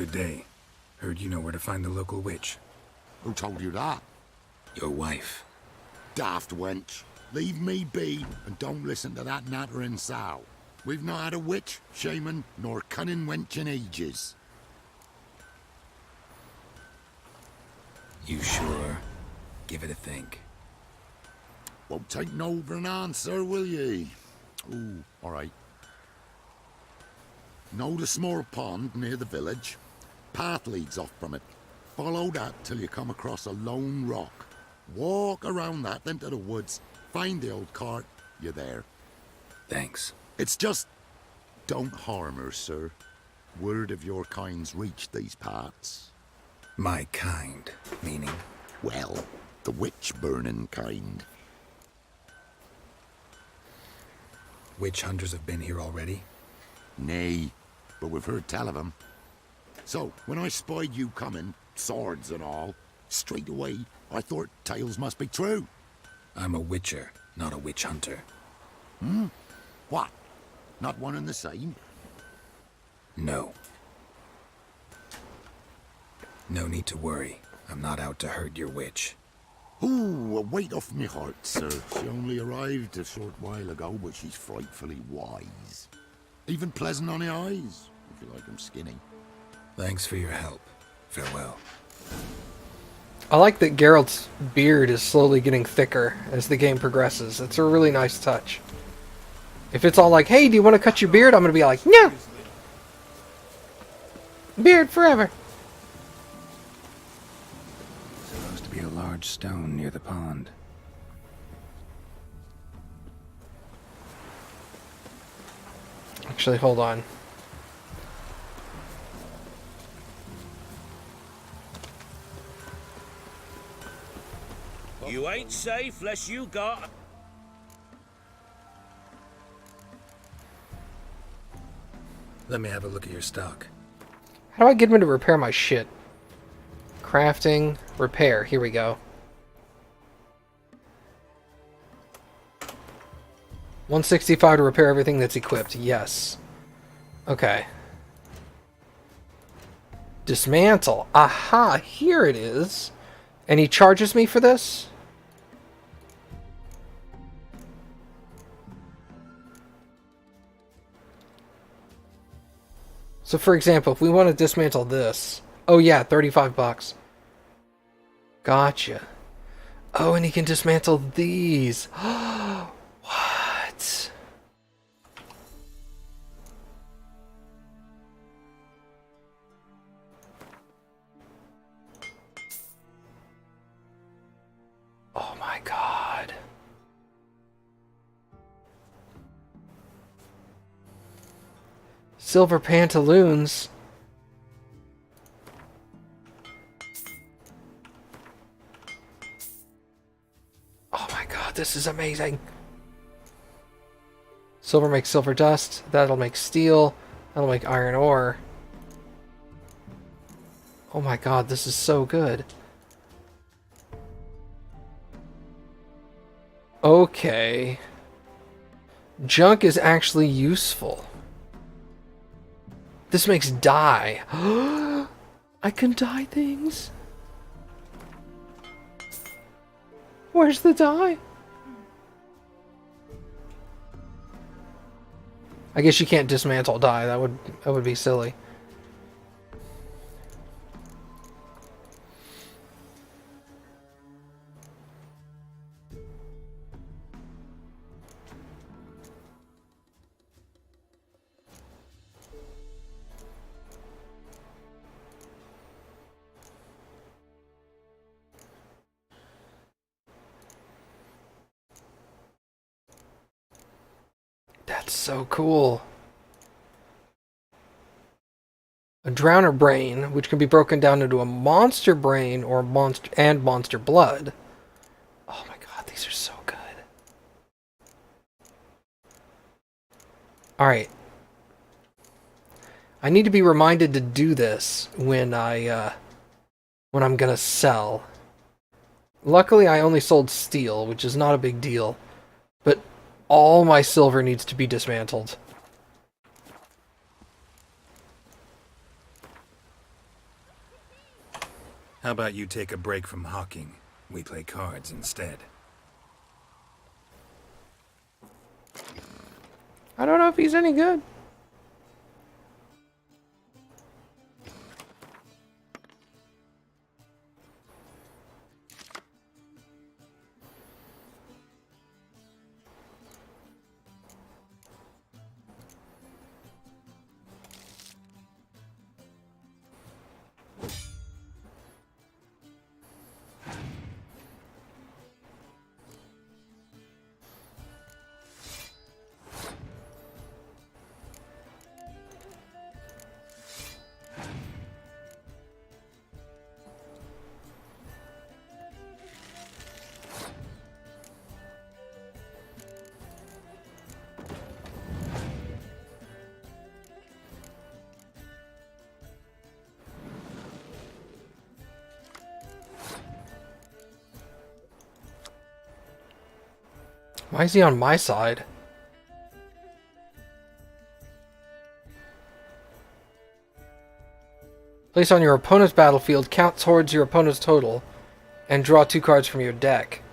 good day. Heard you know where to find the local witch. Who told you that? Your wife. Daft wench. Leave me be and don't listen to that nattering sow. We've not had a witch, shaman, nor cunning wench in ages. You sure? Give it a think. Won't take no for an answer, will ye? Ooh, all right. Know the small pond near the village? Path leads off from it. Follow that till you come across a lone rock. Walk around that into the woods. Find the old cart. You're there. Thanks. It's just... don't harm her, sir. Word of your kind's reached these parts. My kind, meaning? Well, the witch-burning kind. Witch hunters have been here already? Nay, but we've heard tell of 'em. So, when I spied you coming, swords and all, straight away, I thought tales must be true. I'm a witcher, not a witch hunter. Hmm? What? Not one and the same? No. No need to worry. I'm not out to hurt your witch. Ooh, a weight off me heart, sir. She only arrived a short while ago, but she's frightfully wise. Even pleasant on the eyes, if you like 'em skinny. Thanks for your help. Farewell. I like that Geralt's beard is slowly getting thicker as the game progresses. It's a really nice touch. If it's all like, hey, do you want to cut your beard? I'm going to be like, no! Beard forever. Supposed to be a large stone near the pond. Actually, hold on. You ain't safe unless you got... Let me have a look at your stock. How do I get him to repair my shit? Crafting, repair. Here we go. 165 to repair everything that's equipped. Yes. Okay. Dismantle. Aha, here it is. And he charges me for this? So for example, if we want to dismantle this... Oh yeah, 35 bucks. Gotcha. Oh, and he can dismantle these. What? Oh my god. Silver pantaloons. Oh my god, this is amazing. Silver makes silver dust. That'll make steel. That'll make iron ore. Oh my god, this is so good. Okay. Junk is actually useful. This makes dye. I can dye things. Where's the dye? I guess you can't dismantle dye. That would be silly. That's so cool. A drowner brain, which can be broken down into a monster brain or monster blood. Oh my god, these are so good. Alright. I need to be reminded to do this when I'm gonna sell. Luckily I only sold steel, which is not a big deal. But all my silver needs to be dismantled. How about you take a break from hawking? We play cards instead. I don't know if he's any good. Why is he on my side? Place on your opponent's battlefield, count towards your opponent's total, and draw 2 cards from your deck.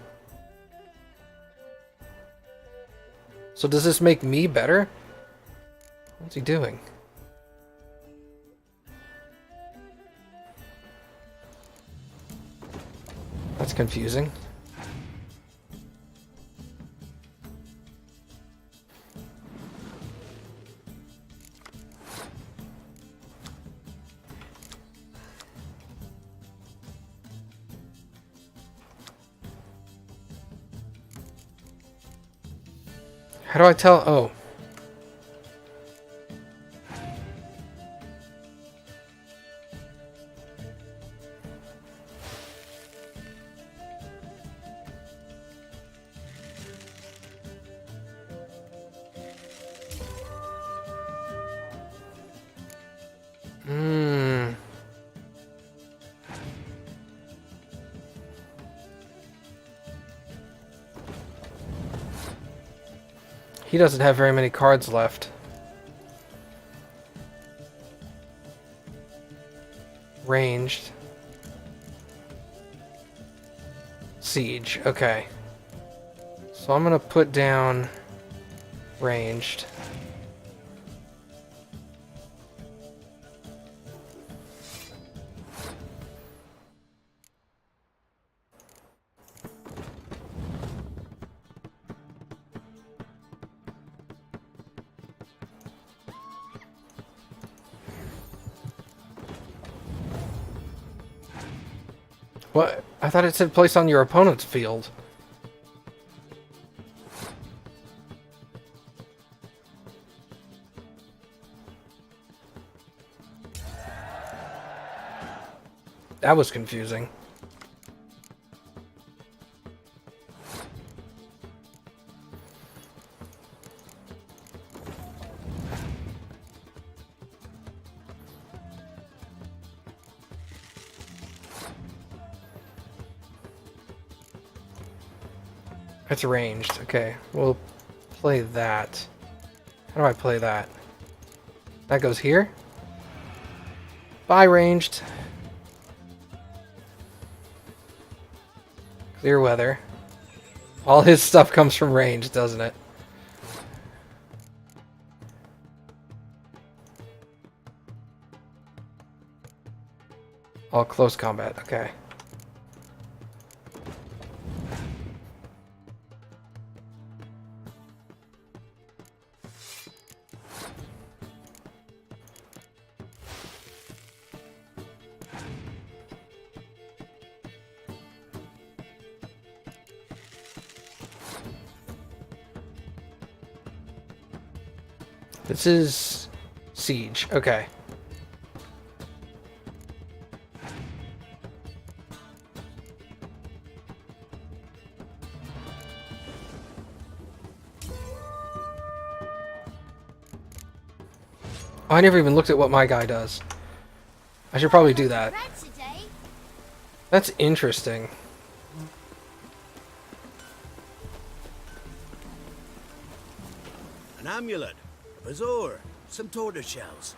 So does this make me better? What's he doing? That's confusing. How do I tell? Oh. He doesn't have very many cards left. Ranged. Siege, okay. So I'm gonna put down ranged. What? I thought it said place on your opponent's field. That was confusing. It's ranged. Okay, we'll play that. How do I play that? That goes here. Bye, ranged. Clear weather. All his stuff comes from range, doesn't it? All close combat. Okay. This is Siege. Okay. Oh, I never even looked at what my guy does. I should probably do that. That's interesting. An amulet, a bazaar, some tortoise shells.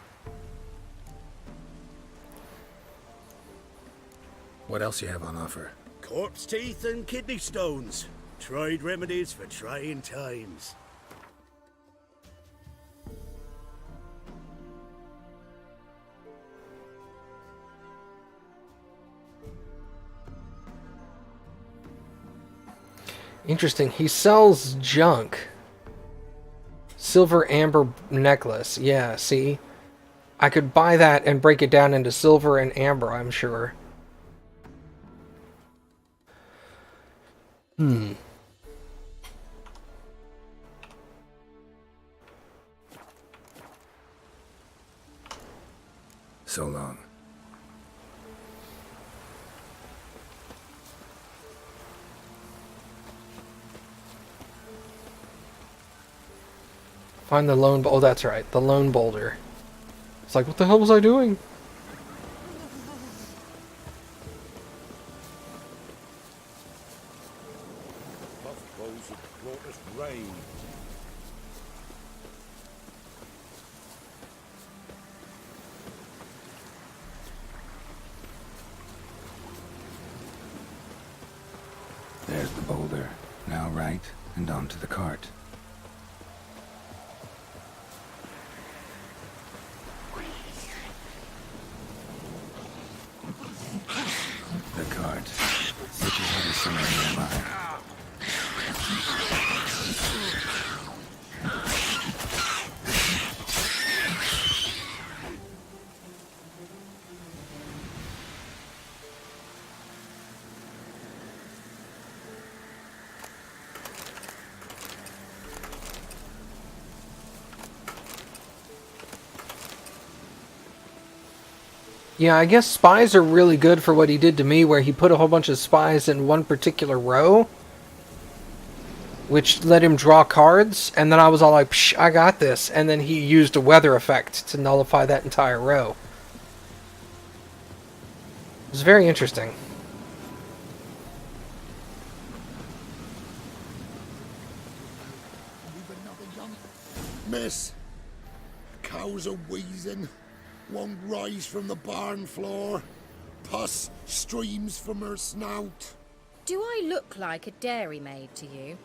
What else you have on offer? Corpse teeth and kidney stones. Tried remedies for trying times. Interesting. He sells junk. Silver amber necklace. Yeah, see? I could buy that and break it down into silver and amber, I'm sure. So long. Find the lone... Oh, that's right. The lone boulder. It's like, what the hell was I doing? Puffballs have brought us rain. There's the boulder. Now right, and onto the cart. The cart, which is headed somewhere nearby. Yeah, I guess spies are really good for what he did to me, where he put a whole bunch of spies in one particular row, which let him draw cards, and then I was all like, psh, I got this, and then he used a weather effect to nullify that entire row. It was very interesting. Miss, cows are wheezing, won't rise from the barn floor. Pus streams from her snout. Do I look like a dairymaid to you?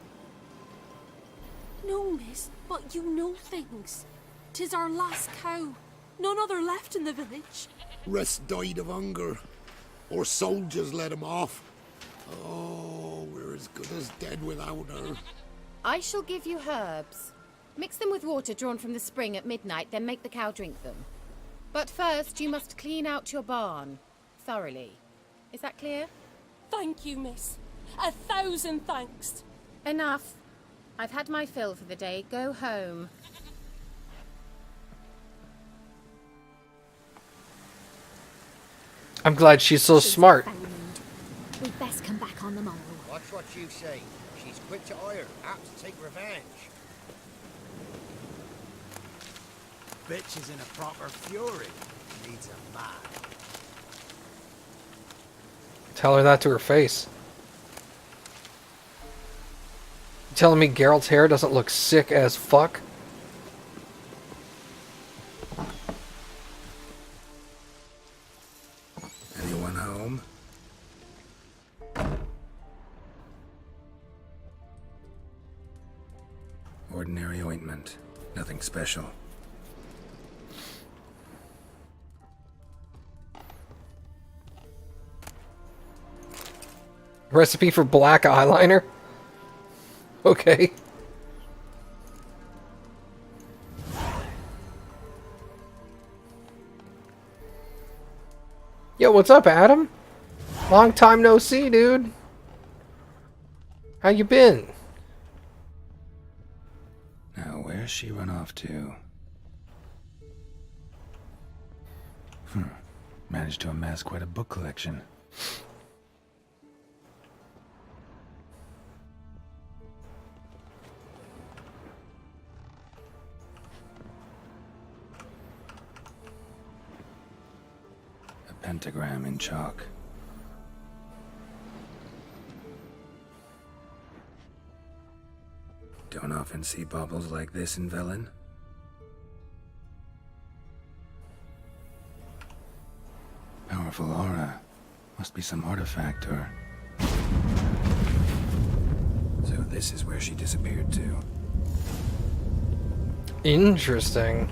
No, miss, but you know things. 'Tis our last cow. None other left in the village. Rest died of hunger, or soldiers let him off. Oh, we're as good as dead without her. I shall give you herbs. Mix them with water drawn from the spring at midnight, then make the cow drink them. But first, you must clean out your barn thoroughly. Is that clear? Thank you, miss. 1,000 thanks. Enough. I've had my fill for the day. Go home. I'm glad she's so smart. We'd best come back on the morrow. Watch what you say. She's quick to ire, apt to take revenge. Bitch is in a proper fury. Needs a man. Tell her that to her face. You telling me Geralt's hair doesn't look sick as fuck? Anyone home? Ordinary ointment. Nothing special. Recipe for black eyeliner? Okay. Yo, what's up, Adam? Long time no see, dude. How you been? Now, where's she run off to? Managed to amass quite a book collection. A pentagram in chalk. Don't often see baubles like this in Velen. Powerful aura. Must be some artifact or... So this is where she disappeared to. Interesting.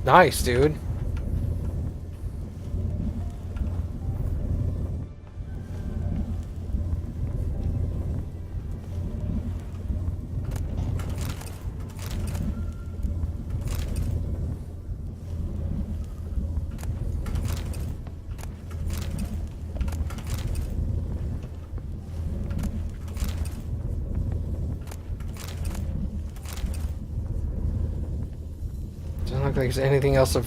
Nice, dude. Doesn't look like there's anything else of...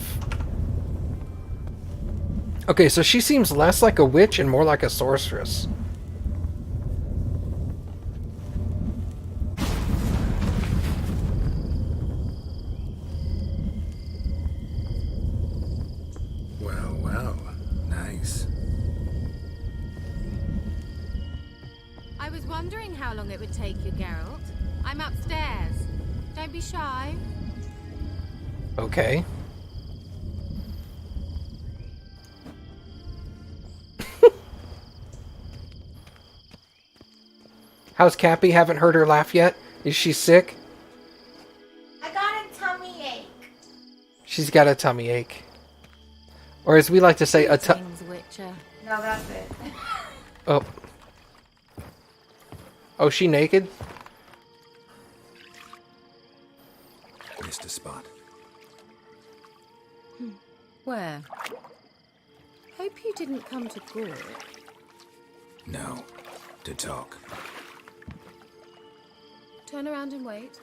Okay, so she seems less like a witch and more like a sorceress. Well, well. Nice. I was wondering how long it would take you, Geralt. I'm upstairs. Don't be shy. Okay. How's Cappy? Haven't heard her laugh yet. Is she sick? I got a tummy ache. She's got a tummy ache. Or as we like to say, a Things, Witcher. No, that's it. Oh. Oh, she naked? Missed a spot. Where? Hope you didn't come to Gore. No. To talk. Turn around and wait.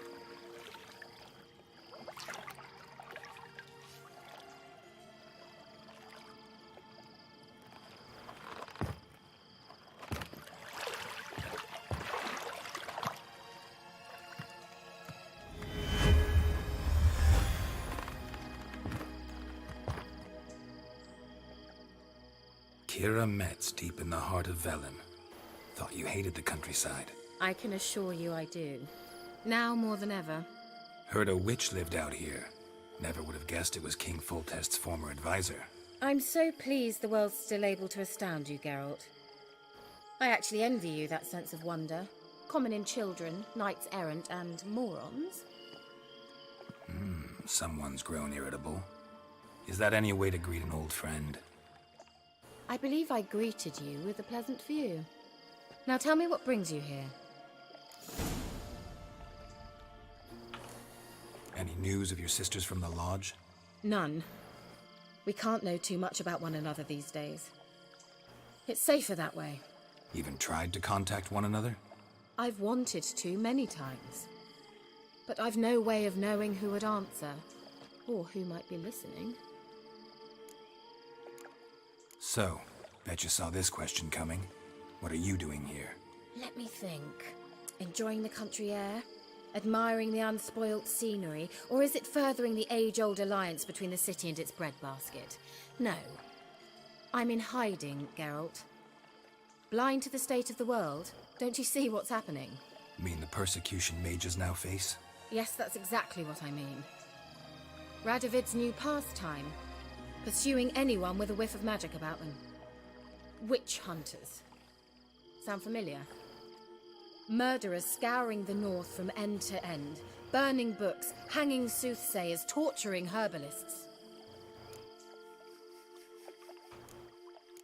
Kira Metz deep in the heart of Velen. Thought you hated the countryside. I can assure you I do. Now more than ever. Heard a witch lived out here. Never would have guessed it was King Foltest's former advisor. I'm so pleased the world's still able to astound you, Geralt. I actually envy you that sense of wonder. Common in children, knights errant, and morons. Someone's grown irritable. Is that any way to greet an old friend? I believe I greeted you with a pleasant view. Now tell me what brings you here. Any news of your sisters from the lodge? None. We can't know too much about one another these days. It's safer that way. Even tried to contact one another? I've wanted to many times. But I've no way of knowing who would answer, or who might be listening. So, bet you saw this question coming. What are you doing here? Let me think. Enjoying the country air? Admiring the unspoilt scenery? Or is it furthering the age-old alliance between the city and its breadbasket? No. I'm in hiding, Geralt. Blind to the state of the world? Don't you see what's happening? Mean the persecution mages now face? Yes, that's exactly what I mean. Radovid's new pastime. Pursuing anyone with a whiff of magic about them. Witch hunters. Sound familiar? Murderers scouring the north from end to end, burning books, hanging soothsayers, torturing herbalists.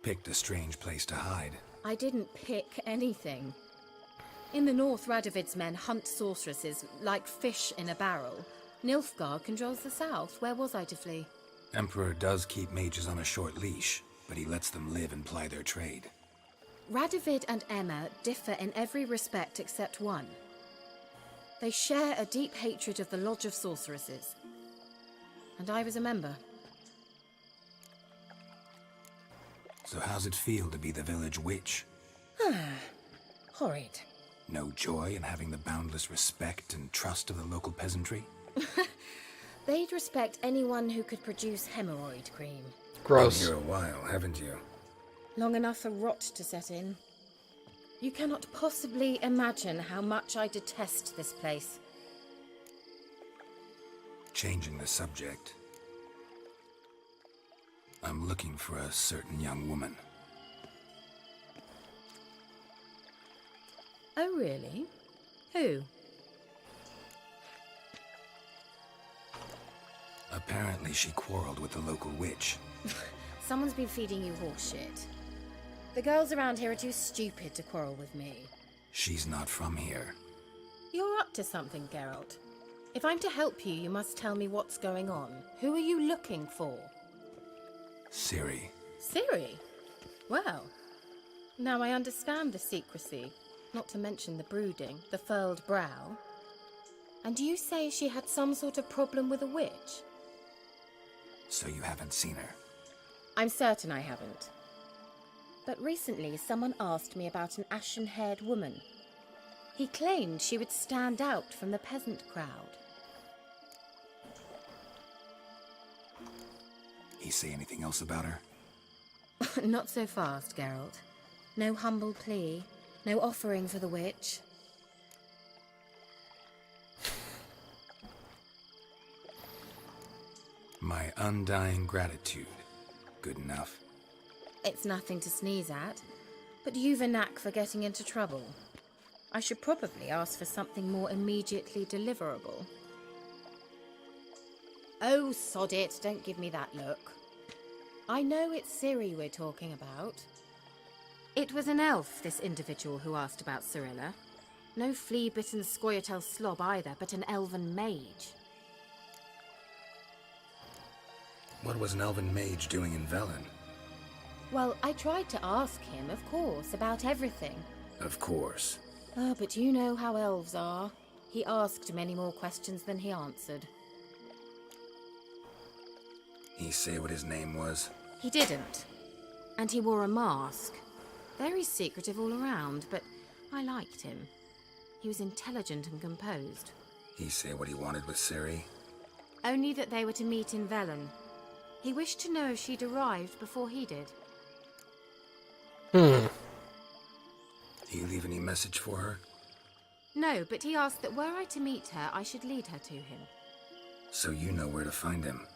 Picked a strange place to hide. I didn't pick anything. In the north, Radovid's men hunt sorceresses like fish in a barrel. Nilfgaard controls the south. Where was I to flee? Emperor does keep mages on a short leash, but he lets them live and ply their trade. Radovid and Emma differ in every respect except one. They share a deep hatred of the Lodge of Sorceresses. And I was a member. So how's it feel to be the village witch? Horrid. No joy in having the boundless respect and trust of the local peasantry? They'd respect anyone who could produce hemorrhoid cream. Gross. Been here a while, haven't you? Long enough for rot to set in. You cannot possibly imagine how much I detest this place. Changing the subject. I'm looking for a certain young woman. Oh, really? Who? Apparently she quarreled with the local witch. Someone's been feeding you horse shit. The girls around here are too stupid to quarrel with me. She's not from here. You're up to something, Geralt. If I'm to help you, you must tell me what's going on. Who are you looking for? Ciri. Ciri? Well, now I understand the secrecy, not to mention the brooding, the furled brow. And you say she had some sort of problem with a witch? So you haven't seen her? I'm certain I haven't. But recently someone asked me about an ashen-haired woman. He claimed she would stand out from the peasant crowd. He say anything else about her? Not so fast, Geralt. No humble plea, no offering for the witch. My undying gratitude. Good enough. It's nothing to sneeze at, but you've a knack for getting into trouble. I should probably ask for something more immediately deliverable. Oh, sod it, don't give me that look. I know it's Ciri we're talking about. It was an elf, this individual who asked about Cirilla. No flea-bitten Scoia'tael slob either, but an elven mage. What was an elven mage doing in Velen? Well, I tried to ask him, of course, about everything. Of course. Oh, but you know how elves are. He asked many more questions than he answered. He say what his name was? He didn't. And he wore a mask. Very secretive all around, but I liked him. He was intelligent and composed. He say what he wanted with Ciri? Only that they were to meet in Velen. He wished to know if she'd arrived before he did. Did he leave any message for her? No, but he asked that were I to meet her, I should lead her to him. So you know where to find him?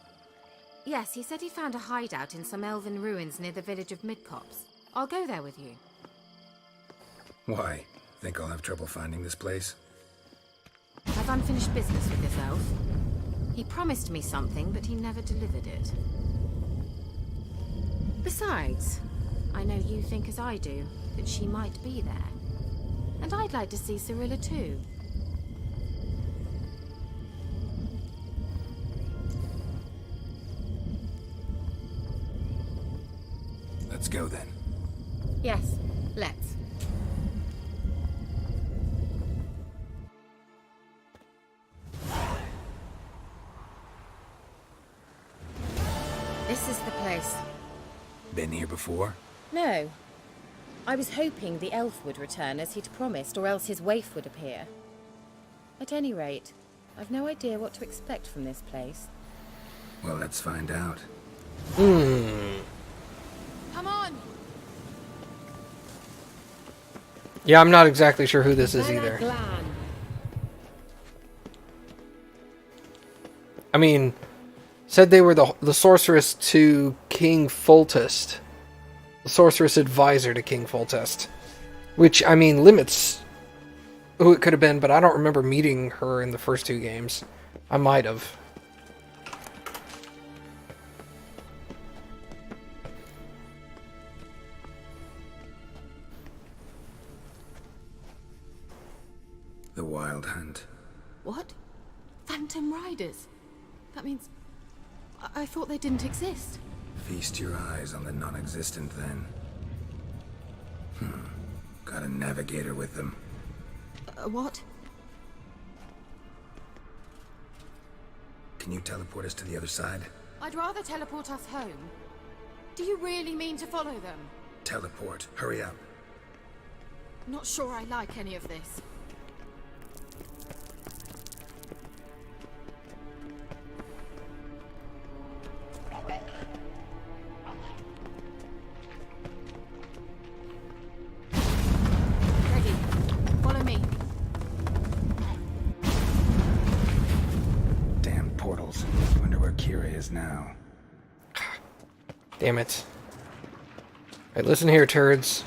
Yes, he said he found a hideout in some elven ruins near the village of Midcopse. I'll go there with you. Why? Think I'll have trouble finding this place? I've unfinished business with this elf. He promised me something, but he never delivered it. Besides, I know you think as I do, that she might be there. And I'd like to see Cirilla too. Let's go then. Yes, let's. This is the place. Been here before? No. I was hoping the elf would return as he'd promised, or else his waif would appear. At any rate, I've no idea what to expect from this place. Well, let's find out. Come on! Yeah, I'm not exactly sure who this is either. I mean, said they were the sorceress to King Foltest. The sorceress advisor to King Foltest. Which, I mean, limits who it could have been, but I don't remember meeting her in the first two games. I might have. The Wild Hunt. What? Phantom Riders? That means... I thought they didn't exist. Feast your eyes on the non-existent then. Got a navigator with them. What? Can you teleport us to the other side? I'd rather teleport us home. Do you really mean to follow them? Teleport. Hurry up. Not sure I like any of this. is now. Damn it. Hey, listen here, turds.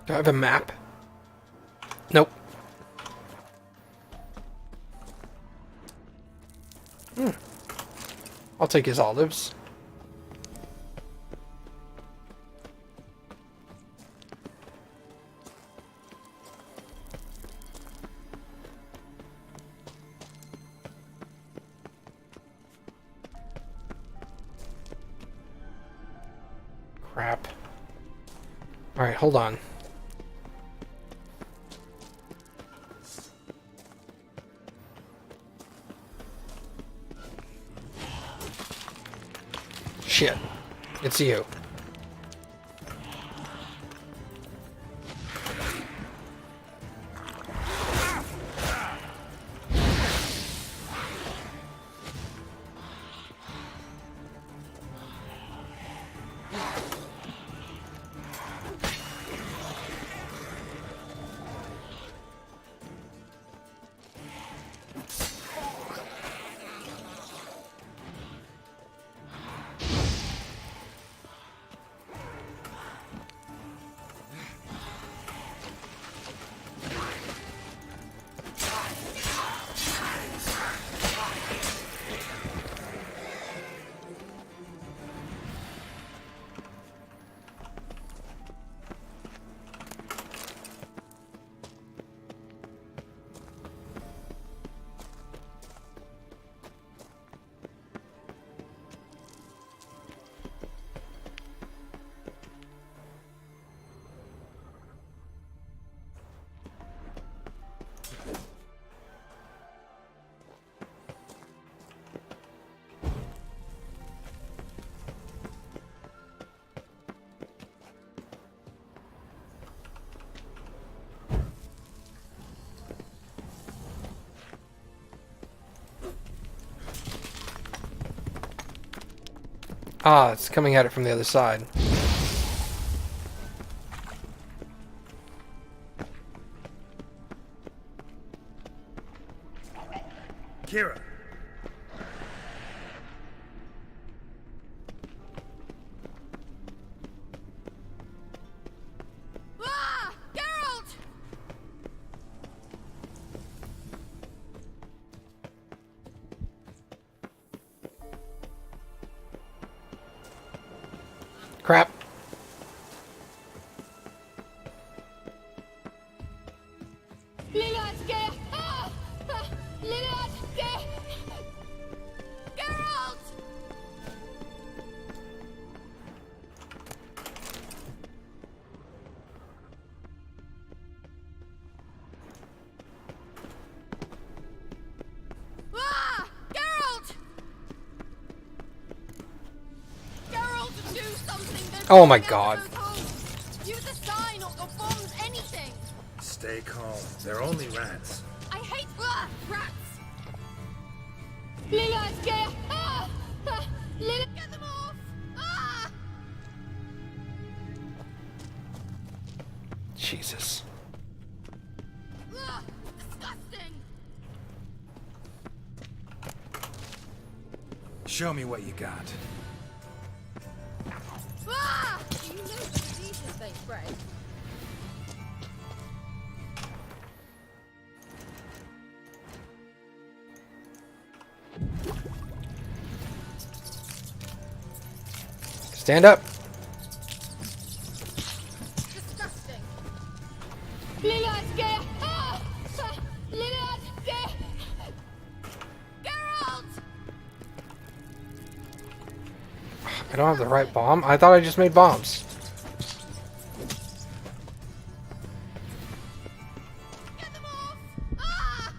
Do I have a map? Nope. I'll take his olives. Crap. Alright, hold on. Shit. It's you. Ah, it's coming at it from the other side. Kira. Ah! Geralt! Crap. Geralt! Ah! Geralt! Geralt, do something! They're Oh my burning out God. those homes. Use a sign or bombs, anything! Stay calm. They're only rats. I hate rats! Get them off! Ah! Jesus. Disgusting! Show me what you got. Ah! You know the diseases they spread. Stand up. Disgusting. I don't have the right bomb? I thought I just made bombs. Get them off! Ah!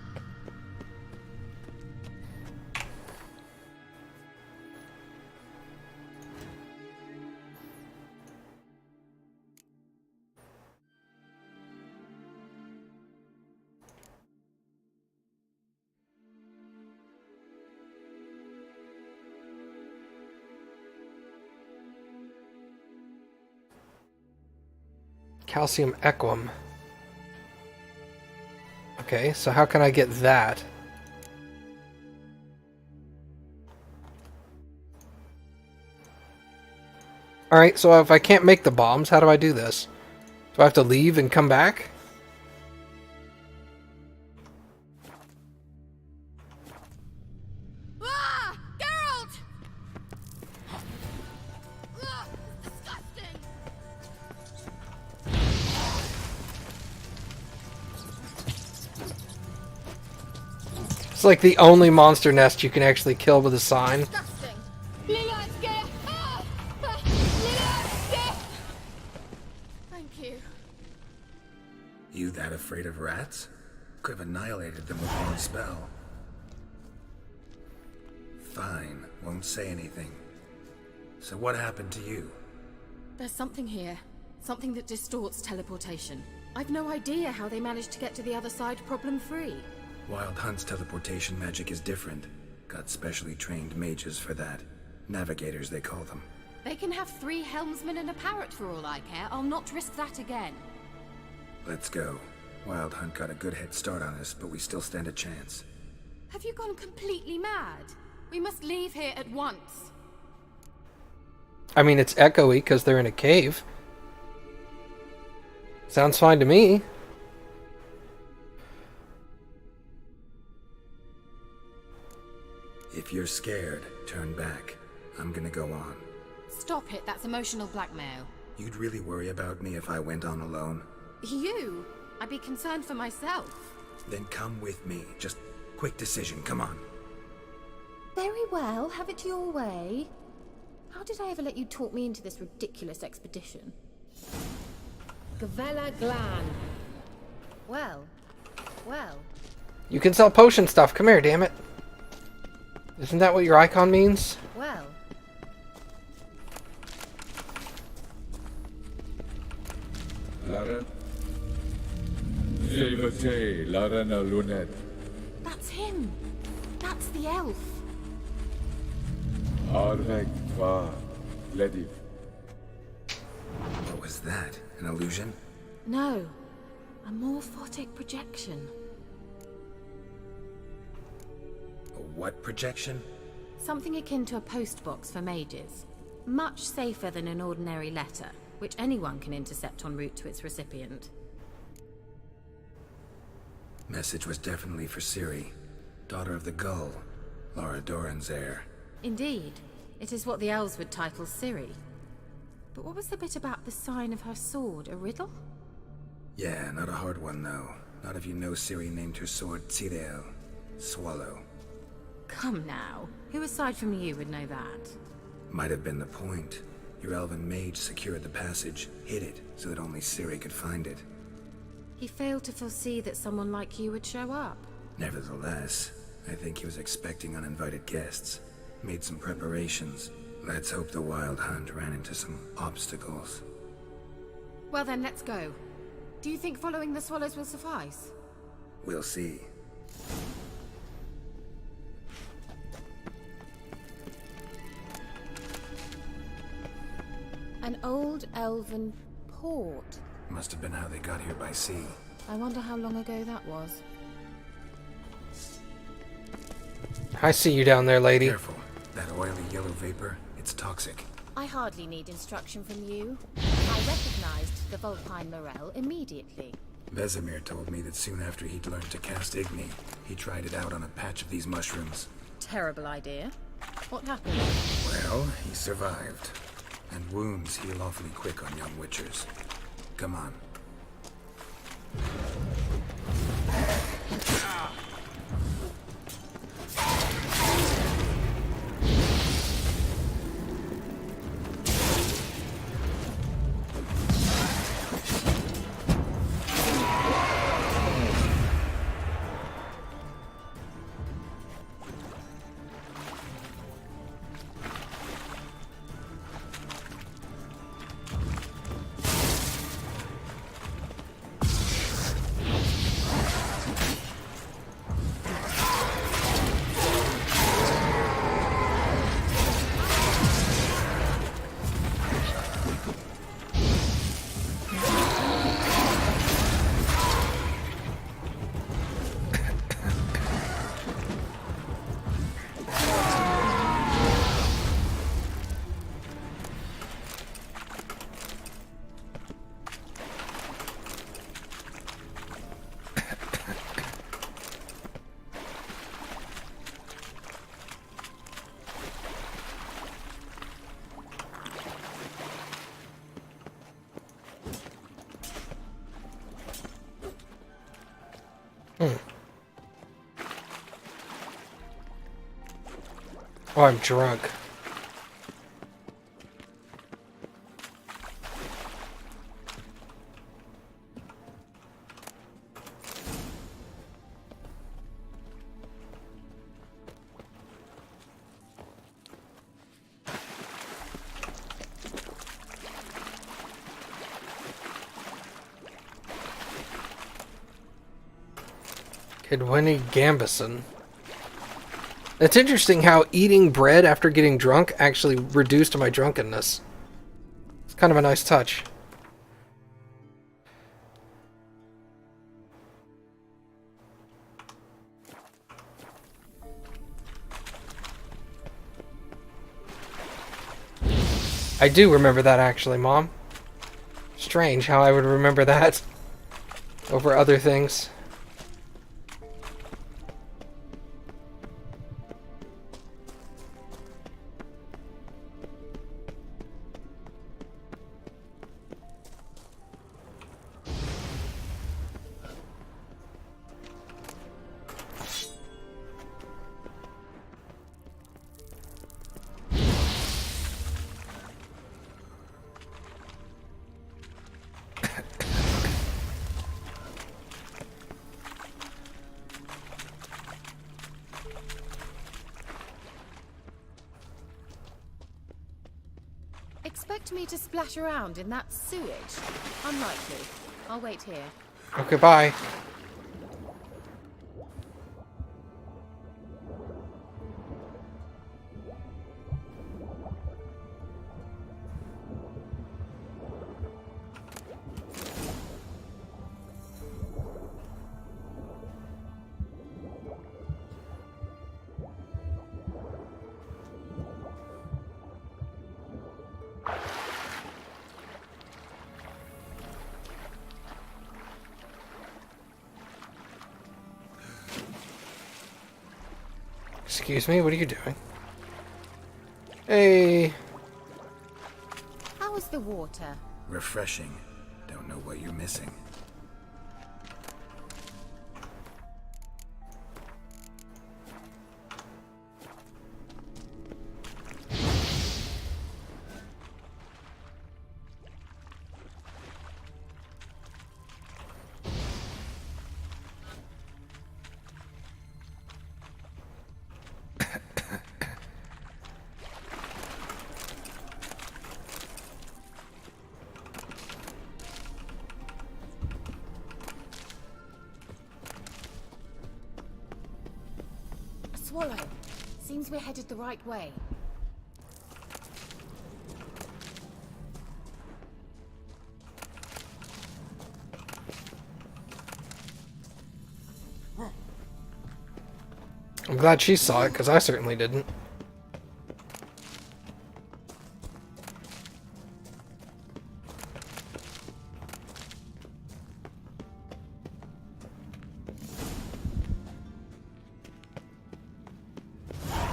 Calcium equum. Okay, so how can I get that? Alright, so if I can't make the bombs, how do I do this? Do I have to leave and come back? Ah! Geralt! Ah, it's disgusting! It's like the only monster nest you can actually kill with a sign. Disgusting! Ah! Ah! Thank you. You that afraid of rats? Could have annihilated them with one spell. Fine, won't say anything. So what happened to you? There's something here. Something that distorts teleportation. I've no idea how they managed to get to the other side problem-free. Wild Hunt's teleportation magic is different. Got specially trained mages for that. Navigators, they call them. They can have 3 helmsmen and a parrot for all I care. I'll not risk that again. Let's go. Wild Hunt got a good head start on us, but we still stand a chance. Have you gone completely mad? We must leave here at once. I mean, it's echoey because they're in a cave. Sounds fine to me. If you're scared, turn back. I'm gonna go on. Stop it, that's emotional blackmail. You'd really worry about me if I went on alone? You? I'd be concerned for myself. Then come with me. Just quick decision, come on. Very well, have it your way. How did I ever let you talk me into this ridiculous expedition? Gavella Glan. Well. You can sell potion stuff. Come here, damn it. Isn't that what your icon means? Well. Laren? Scoia'tael, Laren a Lunet. That's him. That's the elf. Arveg Twa, Lediv. What was that? An illusion? No. A morphotic projection. A what projection? Something akin to a postbox for mages. Much safer than an ordinary letter, which anyone can intercept en route to its recipient. Message was definitely for Ciri, daughter of the Gull, Lara Doran's heir. Indeed. It is what the elves would title Ciri. But what was the bit about the sign of her sword? A riddle? Yeah, not a hard one though. Not if you know Ciri named her sword Scoia'tael, Swallow. Come now. Who aside from you would know that? Might have been the point. Your elven mage secured the passage, hid it, so that only Ciri could find it. He failed to foresee that someone like you would show up. Nevertheless, I think he was expecting uninvited guests. Made some preparations. Let's hope the Wild Hunt ran into some obstacles. Well then, let's go. Do you think following the swallows will suffice? We'll see. An old elven port. Must have been how they got here by sea. I wonder how long ago that was. I see you down there, lady. Careful. That oily yellow vapor, it's toxic. I hardly need instruction from you. I recognized the Vulpine Morel immediately. Vesemir told me that soon after he'd learned to cast Igni, he tried it out on a patch of these mushrooms. Terrible idea. What happened? Well, he survived. And wounds heal awfully quick on young witchers. Come on. Oh, I'm drunk. Kidwinnie Gambison. It's interesting how eating bread after getting drunk actually reduced my drunkenness. It's kind of a nice touch. I do remember that actually, Mom. Strange how I would remember that over other things. Expect me to splash around in that sewage? Unlikely. I'll wait here. Okay, bye. Excuse me, what are you doing? Hey. How is the water? Refreshing. Don't know what you're missing. Swallow. Seems we're headed the right way. I'm glad she saw it, because I certainly didn't.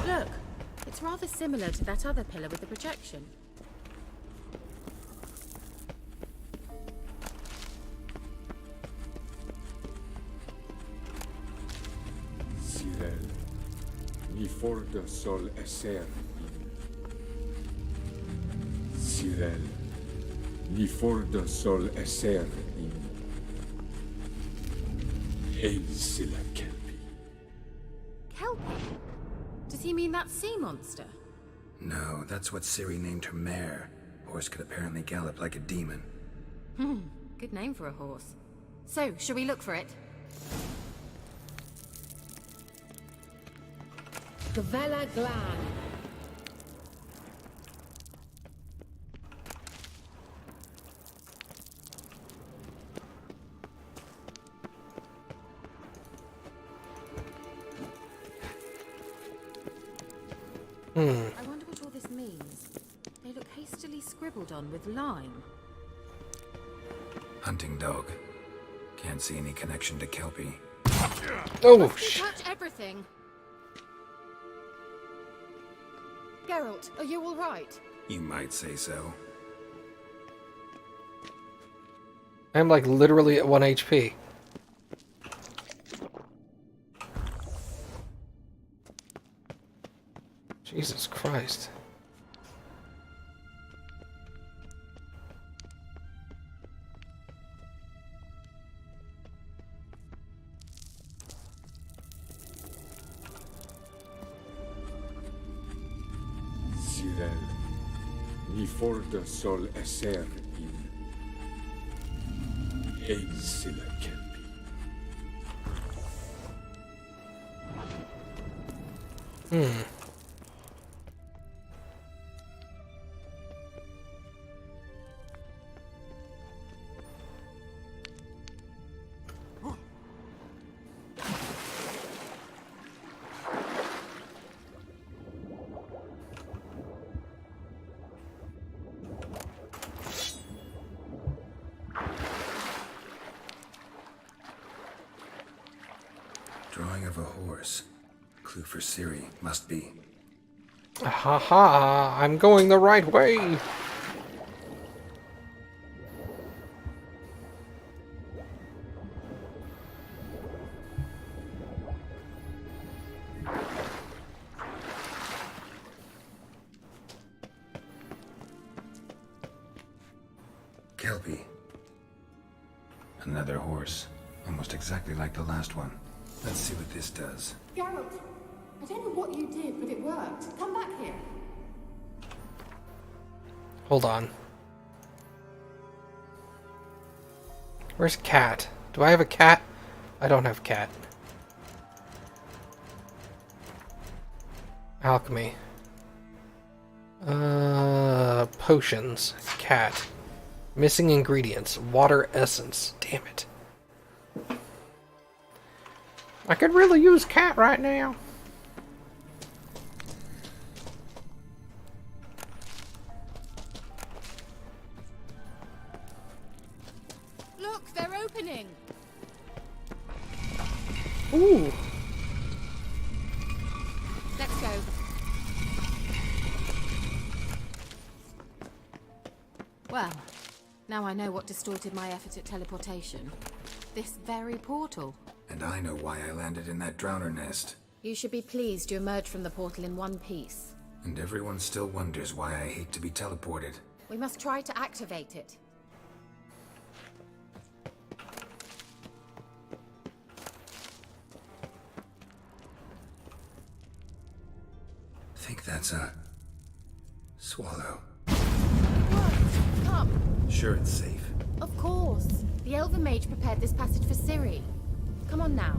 Look, it's rather similar to that other pillar with the projection. Sirel, ni forda sol esser in. Sirel, ni forda sol esser in. Hail Silla Kelpie. Kelpie? Does he mean that sea monster? No, that's what Ciri named her mare. Horse could apparently gallop like a demon. Good name for a horse. So, shall we look for it? Gavella Glan. I wonder what all this means. They look hastily scribbled on with lime. Hunting dog. Can't see any connection to Kelpie. Oh, Must we touch everything? Geralt, are you all right? You might say so. I'm like literally at 1 HP. Jesus Christ. Sirel, ni forda sol esser in AwesomeMattG. Drawing of a horse. Clue for Ciri must be. Ha ha! I'm going the right way! Kelpie. Another horse. Almost exactly like the last one. Let's see what this does. Geralt, I don't know what you did, but it worked. Come back here. Hold on. Where's cat? Do I have a cat? I don't have cat. Alchemy. Potions. Cat. Missing ingredients. Water essence. Damn it. I could really use cat right now. Look, they're opening. Ooh. Let's go. Well, now I know what distorted my effort at teleportation. This very portal. And I know why I landed in that drowner nest. You should be pleased you emerged from the portal in one piece. And everyone still wonders why I hate to be teleported. We must try to activate it. Think that's a swallow. What? Come. Sure it's safe. Of course. The Elven Mage prepared this passage for Ciri. Come on now.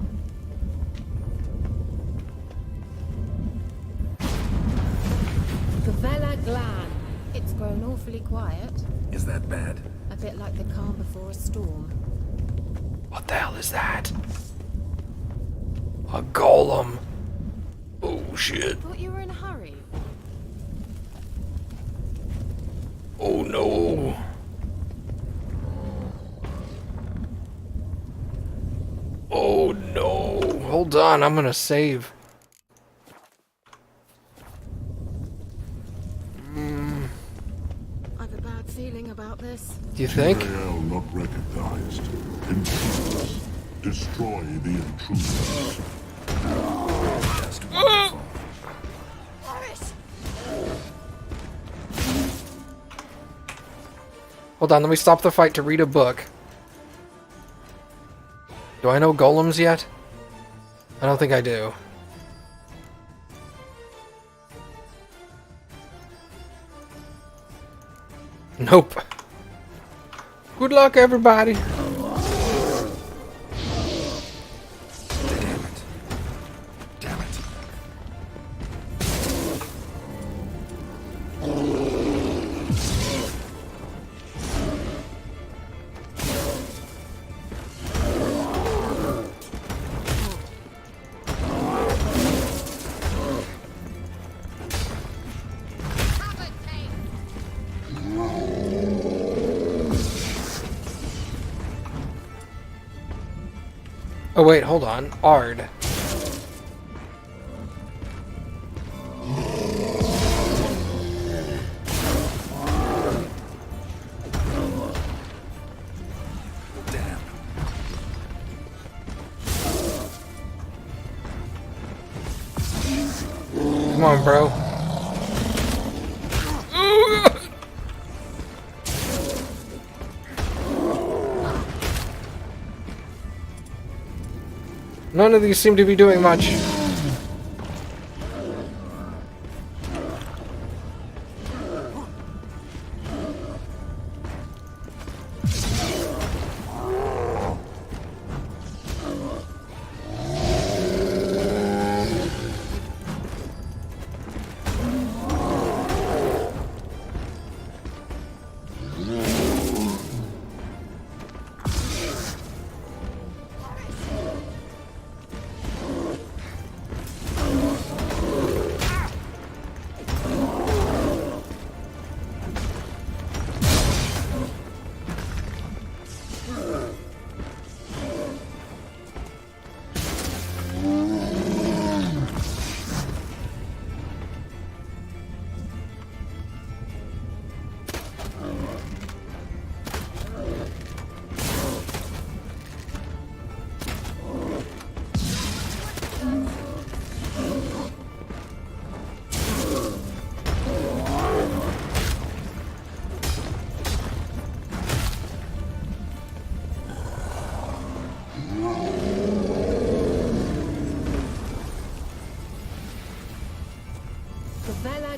Gavella Glan. It's grown awfully quiet. Is that bad? A bit like the calm before a storm. What the hell is that? A golem. Oh shit. Thought you were in a hurry. Oh no. Oh no. Hold on, I'm gonna save. I've a bad feeling about this. Do you think? Scoia'tael not recognized. Intruders. Destroy the intruders. Just wonderful. Hold on, let me stop the fight to read a book. Do I know golems yet? I don't think I do. Nope. Good luck, everybody. Damn it. Damn it. Oh wait, hold on. Ard. Damn. Come on, bro. None of these seem to be doing much.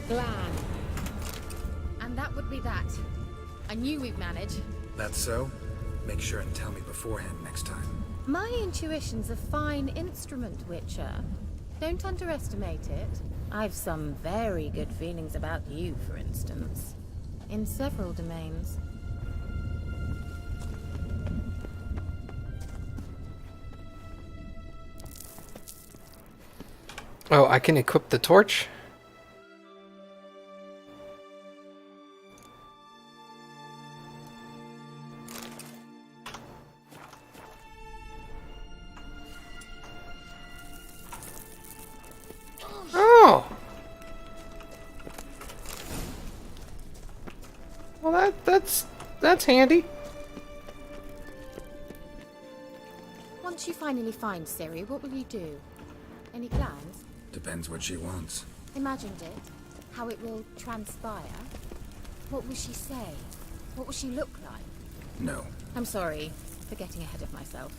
Glan. And that would be that. I knew we'd manage. That's so? Make sure and tell me beforehand next time. My intuition's a fine instrument, Witcher. Don't underestimate it. I've some very good feelings about you, for instance. In several domains. Oh, I can equip the torch? Oh! Well, that's handy. Once you finally find Ciri, what will you do? Any plans? Depends what she wants. Imagined it. How it will transpire. What will she say? What will she look like? No. I'm sorry for getting ahead of myself.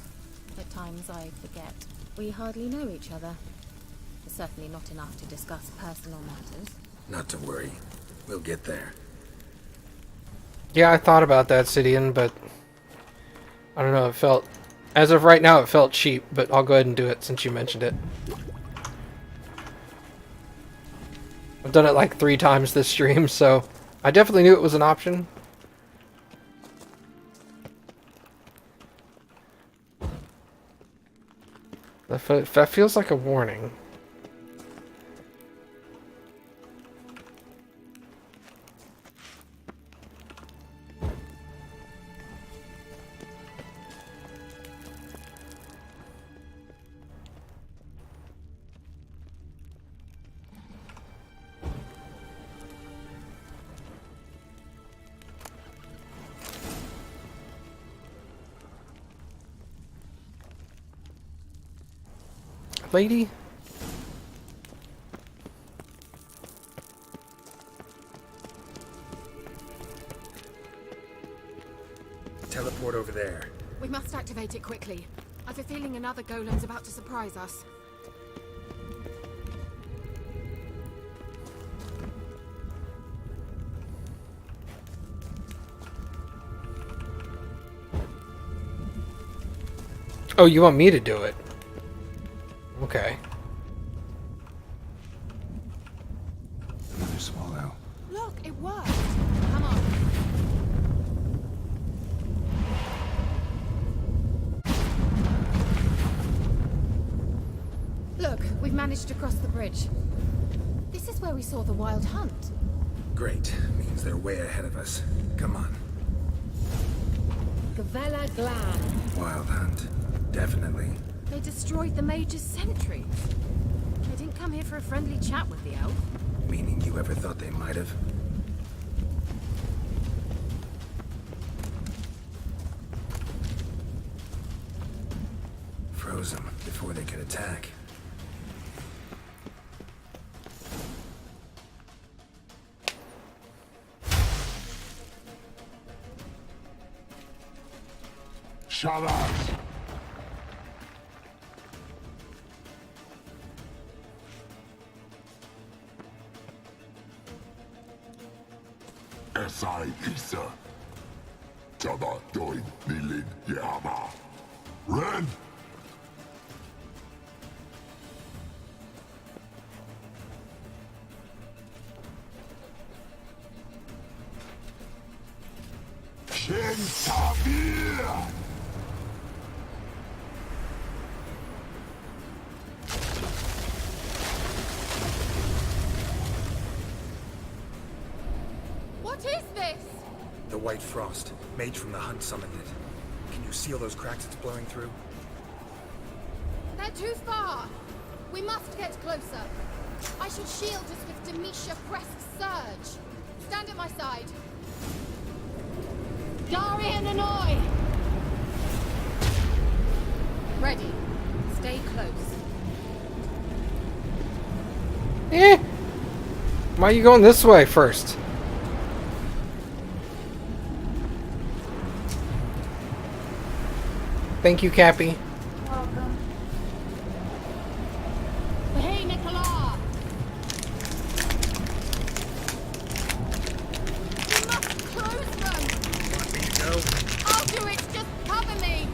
At times I forget. We hardly know each other. Certainly not enough to discuss personal matters. Not to worry. We'll get there. Yeah, I thought about that, Sidian, but I don't know, it felt... As of right now, it felt cheap, but I'll go ahead and do it since you mentioned it. I've done it like 3 times this stream, so I definitely knew it was an option. That feels like a warning. Lady? Teleport over there. We must activate it quickly. I've a feeling another golem's about to surprise us. Oh, you want me to do it? Okay. Another swallow. Look, it worked. Come on. Look, we've managed to cross the bridge. This is where we saw the wild hunt. Great. Means they're way ahead of us. Come on. Gavella Glan. Wild hunt. Definitely. They destroyed the Mage's sentry. They didn't come here for a friendly chat with the elf. Meaning you ever thought they might have? Froze them before they could attack. Shut up! Isa. Taba doin nilin yama. Ren! Shin Tabir! What is this? The white frost. Mage from the hunt summoned it. Can you seal those cracks it's blowing through? They're too far. We must get closer. I should shield us with Demetia Crest's surge. Stand at my side. Darian and Oi! Ready. Stay close. Why are you going this way first? Thank you, Cappy. Hey, Nicola! You must close them! Want me to go? I'll do it! Just cover me!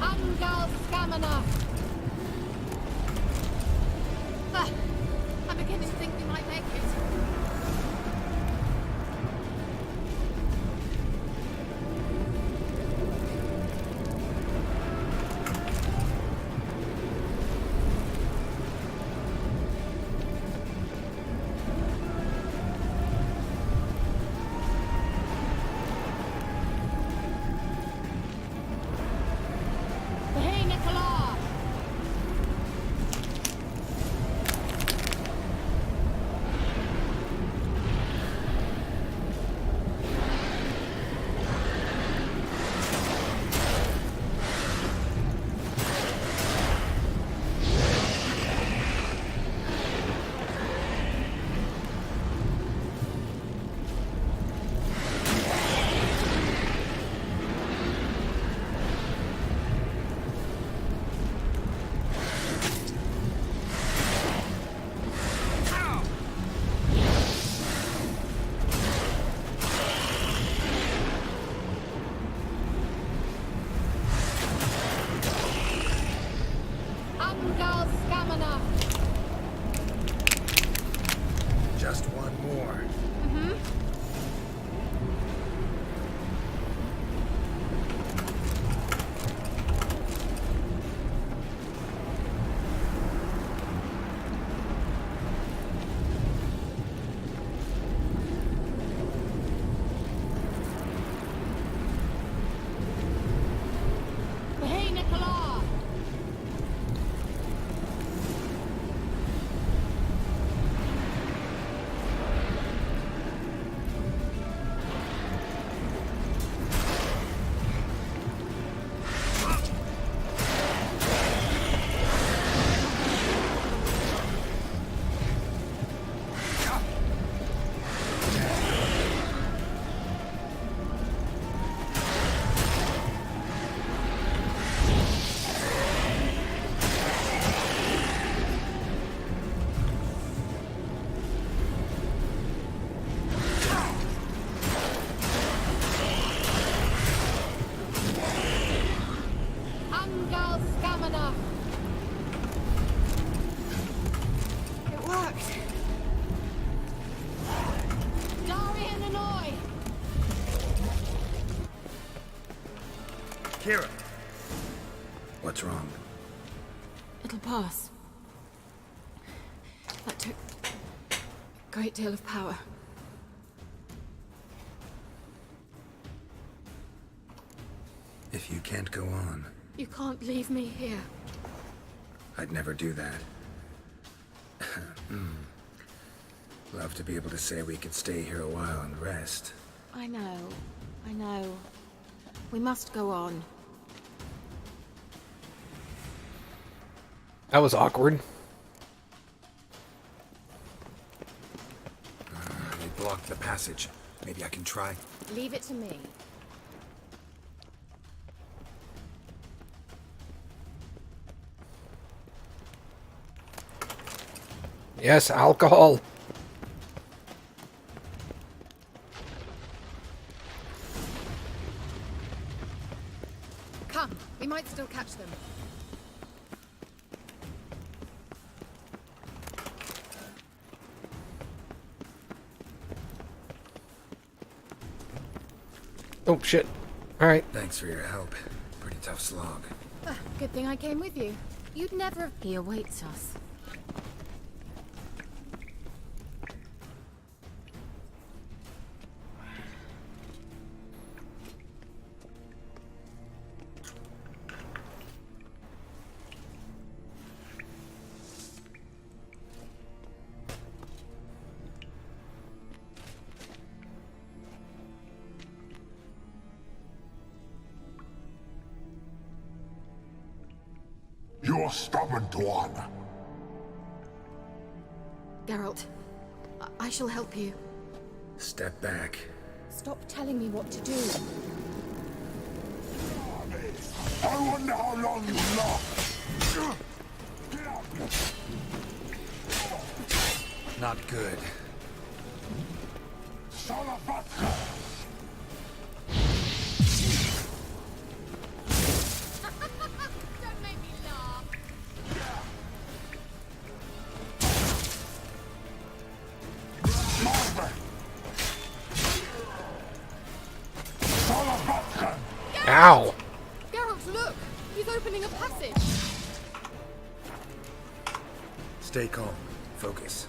Angal Stamina! I'm beginning to think we might make it. Hey, Nicola! Angal Stamina! Just one more. Hey, Nicola! Angal Stamina! It worked! Darian and Oi! Kira! What's wrong? It'll pass. That took a great deal of power. If you can't go on, You can't leave me here. I'd never do that. Love to be able to say we could stay here a while and rest. I know. We must go on. That was awkward. They blocked the passage. Maybe I can try. Leave it to me. Yes, alcohol. Come, we might still catch them. Oh, shit. Alright. Thanks for your help. Pretty tough slog. Good thing I came with you. You'd never have... He awaits us. You're stubborn, Tuan. Geralt, I shall help you. Step back. Stop telling me what to do. I wonder how long you last. Not good. Don't make me laugh. Ow! Geralt, look! He's opening a passage. Stay calm. Focus.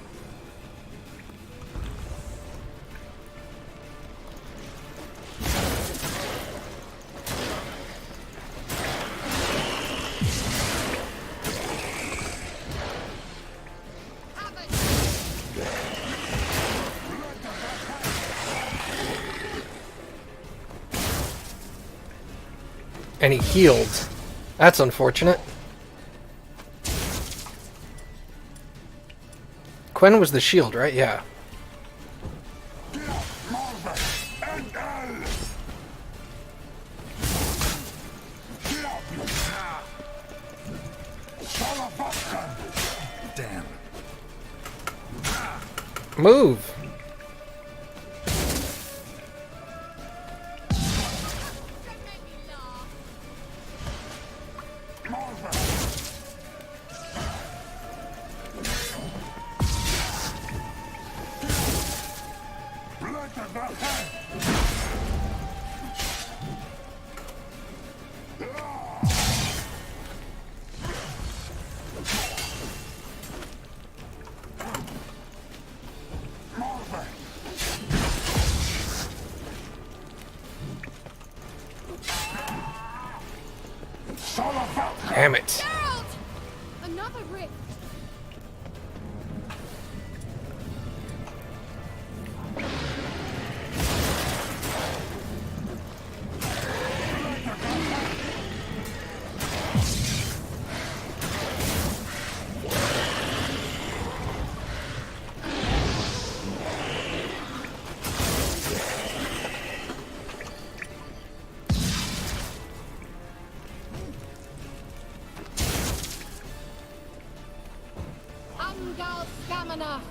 And he healed. That's unfortunate. Quen was the shield, right? Yeah. Damn. Move! Damn it. Geralt! Another rift. Angal Stamina.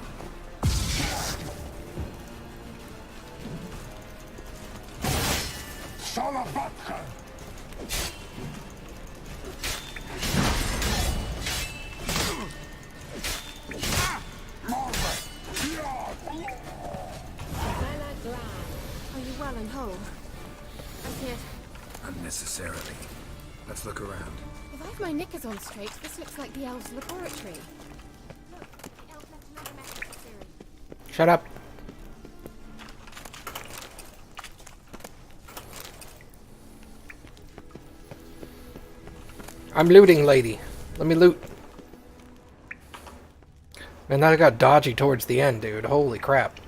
Are you well and whole? I did. Unnecessarily. Let's look around. If I have my knickers on straight, this looks like the elves' laboratory. Shut up. I'm looting, lady. Let me loot. Man, that got dodgy towards the end, dude. Holy crap.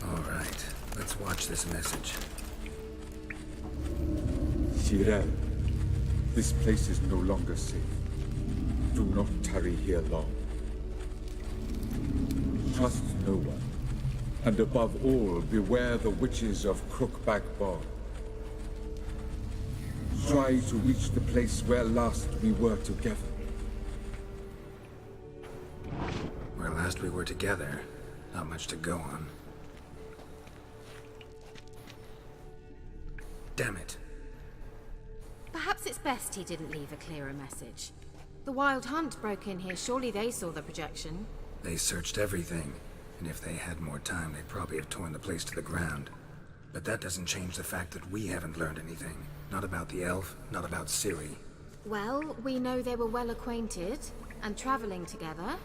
Alright, let's watch this message. Scoia'tael, this place is no longer safe. Do not tarry here long. Trust no one. And above all, beware the witches of Crookback Bog. Try to reach the place where last we were together. Where last we were together, not much to go on. Damn it. Perhaps it's best he didn't leave a clearer message. The Wild Hunt broke in here. Surely they saw the projection. They searched everything, and if they had more time, they'd probably have torn the place to the ground. But that doesn't change the fact that we haven't learned anything. Not about the elf, not about Ciri. Well, we know they were well acquainted and traveling together.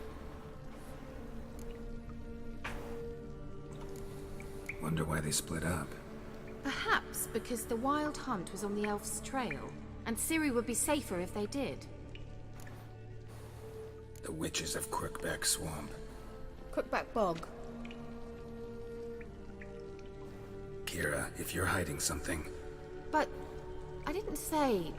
Wonder why they split up. Perhaps because the Wild Hunt was on the elf's trail, and Ciri would be safer if they did. The witches of Crookback Swamp. Crookback Bog. Kira, if you're hiding something... But I didn't say...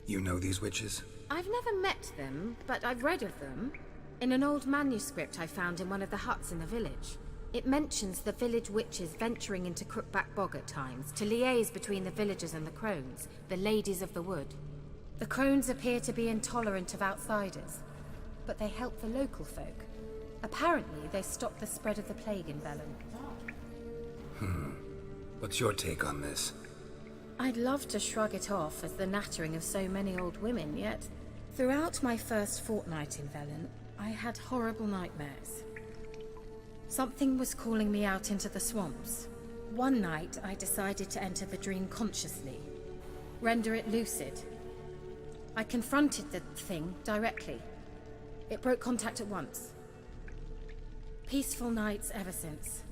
You know these witches? I've never met them, but I've read of them. In an old manuscript I found in one of the huts in the village. It mentions the village witches venturing into Crookback Bog at times to liaise between the villagers and the crones, the ladies of the wood. The crones appear to be intolerant of outsiders, but they help the local folk. Apparently, they stopped the spread of the plague in Velen. What's your take on this? I'd love to shrug it off as the nattering of so many old women, yet throughout my first fortnight in Velen, I had horrible nightmares. Something was calling me out into the swamps. One night, I decided to enter the dream consciously, render it lucid. I confronted the thing directly. It broke contact at once. Peaceful nights ever since.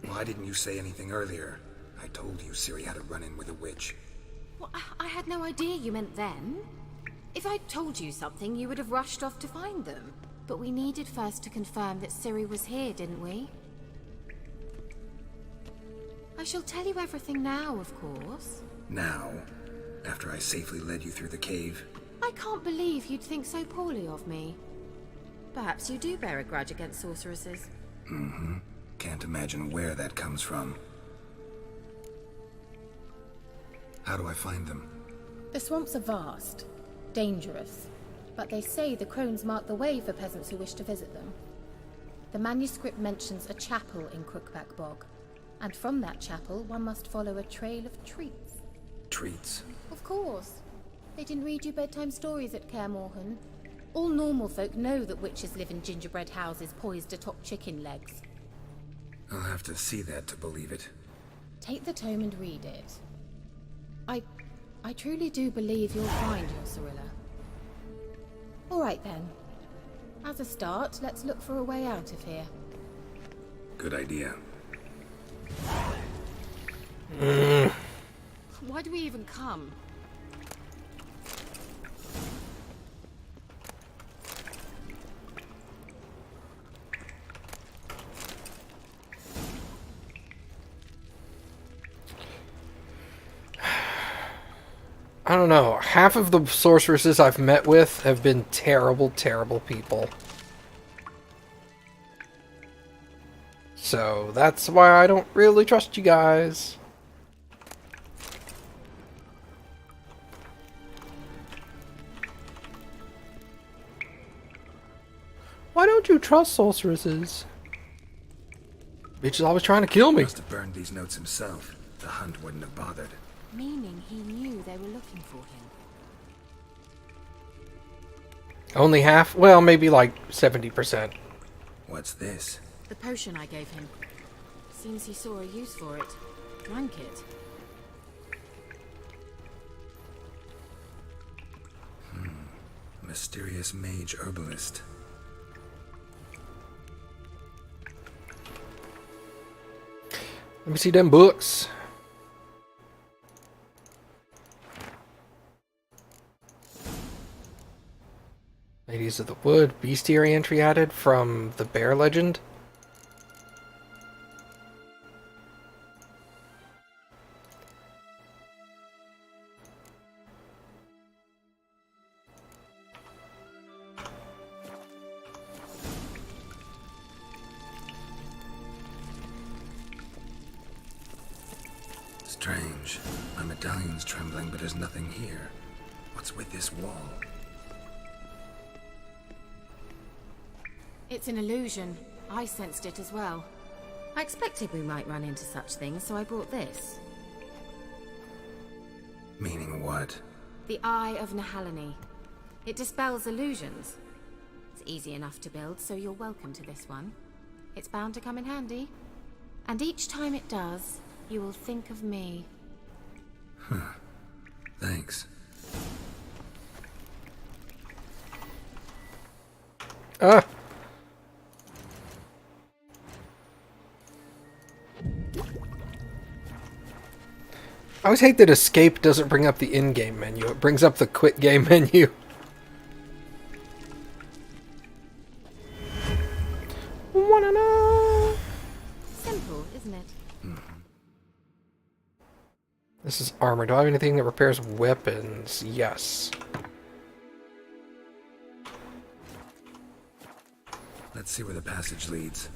Why didn't you say anything earlier? I told you Ciri had a run-in with a witch. Well, I had no idea you meant then. If I'd told you something, you would have rushed off to find them. But we needed first to confirm that Ciri was here, didn't we? I shall tell you everything now, of course. Now? After I safely led you through the cave? I can't believe you'd think so poorly of me. Perhaps you do bear a grudge against sorceresses. Can't imagine where that comes from. How do I find them? The swamps are vast, dangerous, but they say the crones mark the way for peasants who wish to visit them. The manuscript mentions a chapel in Crookback Bog, and from that chapel one must follow a trail of treats. Treats? Of course. They didn't read you bedtime stories at Kaer Morhen. All normal folk know that witches live in gingerbread houses poised atop chicken legs. I'll have to see that to believe it. Take the tome and read it. I truly do believe you'll find your Cirilla. All right then. As a start, let's look for a way out of here. Good idea. Why do we even come? I don't know. Half of the sorceresses I've met with have been terrible, terrible people. So that's why I don't really trust you guys. Why don't you trust sorceresses? Bitch is always trying to kill me. Must have burned these notes himself. The Hunt wouldn't have bothered. Meaning he knew they were looking for him. Only half? Well, maybe like 70%. What's this? The potion I gave him. Seems he saw a use for it. Drank it. Mysterious mage herbalist. Let me see them books. Ladies of the Wood, bestiary entry added from the bear legend. Strange. My medallion's trembling, but there's nothing here. What's with this wall? It's an illusion. I sensed it as well. I expected we might run into such things, so I brought this. Meaning what? The Eye of Nahalani. It dispels illusions. It's easy enough to build, so you're welcome to this one. It's bound to come in handy. And each time it does, you will think of me. Huh. Thanks. Ah! I always hate that escape doesn't bring up the in-game menu. It brings up the quit game menu. Wanna know? Simple, isn't it? This is armor. Do I have anything that repairs weapons? Yes. Let's see where the passage leads.